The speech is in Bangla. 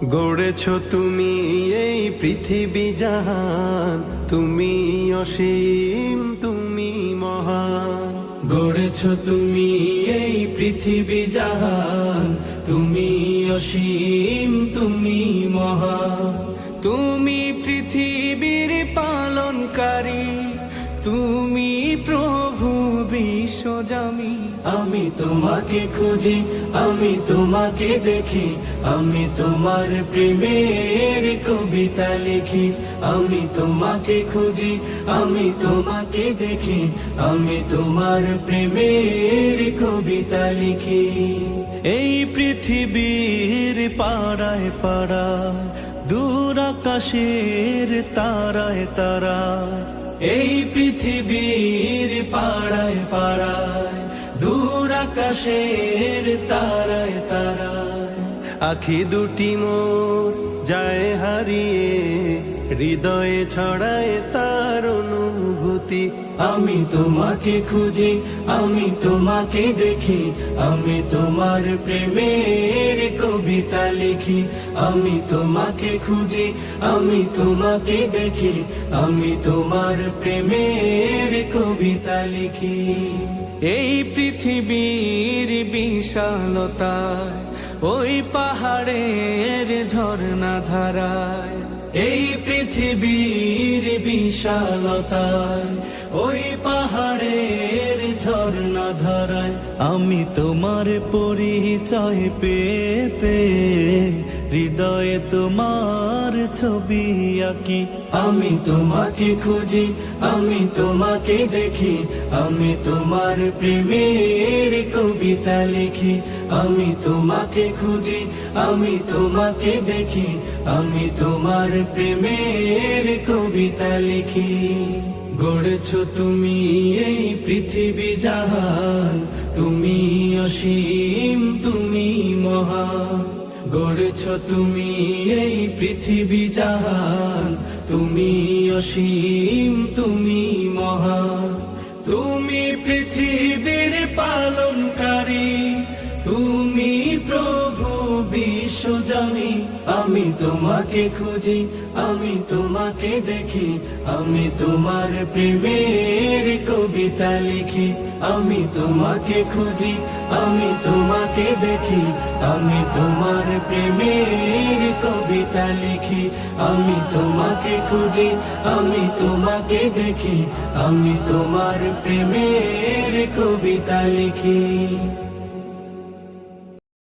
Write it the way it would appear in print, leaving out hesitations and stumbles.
গড়েছো তুমি এই পৃথিবী জাহান, তুমি অসীম, তুমি মহান। গড়েছো তুমি এই পৃথিবী জাহান, তুমি অসীম, তুমি মহান। তুমি পৃথিবীর পালনকারী, তুমি প্রভু বিশ্বজামি। আমি তোমাকে খুঁজি, আমি তোমাকে দেখি, আমি তোমার প্রেমের কবিতা লিখি। আমি তোমাকে খুঁজি, আমি তোমাকে দেখি, আমি তোমার প্রেমের কবিতা লিখি। এই পৃথিবীর পাড়ায় পাড়ায়, দূর আকাশের তারায় তারায়, এই পৃথিবীর পাড়ায় পাড়ায়, দূর আকাশের তারায় তারায়। আখি দুটি মোর যায় হারিয়ে, হৃদয়ে ছড়ায় তার অনুভূতি। আমি তোমাকে খুঁজি, আমি তোমাকে দেখি, আমি তোমার প্রেমের কবিতা লিখি। আমি তোমাকে খুঁজি, আমি তোমাকে দেখি, আমি তোমার প্রেমের কবিতা লিখি। এই পৃথিবীর বিশালতায়, ওই পাহাড়ের ঝর্ণা ধারায়, এই পৃথিবীর বিশালতায়, ওই পাহাড়ের ঝর্ণা ধারায়, আমি তোমার পরিচয় পেয়ে পেয়ে হৃদয়ে তোমার ছবি আঁকি। আমি তোমাকে খুঁজি, আমি তোমাকে দেখি, আমি তোমার প্রেমের কবিতা লিখি। আমি তোমাকে খুঁজি, আমি তোমাকে দেখি, আমি তোমার প্রেমের কবিতা লিখি। গড়েছো তুমি এই পৃথিবী জাহান, তুমি অসীম, তুমি মহান। গড়েছো তুমি এই পৃথিবী জাহান, তুমি অসীম, তুমি মহান। তুমি পৃথিবীর পালনকারী, তুমি প্রভু বিশ্বজামি। আমি তোমাকে খুঁজি, আমি তোমাকে দেখি, আমি তোমার প্রেমের কবিতা লিখি। আমি তোমাকে খুঁজি, আমি তোমাকে দেখি, আমি তোমার প্রেমের কবিতা লিখি। আমি তোমাকে খুঁজি, আমি তোমাকে দেখি, আমি তোমার প্রেমের কবিতা লিখি।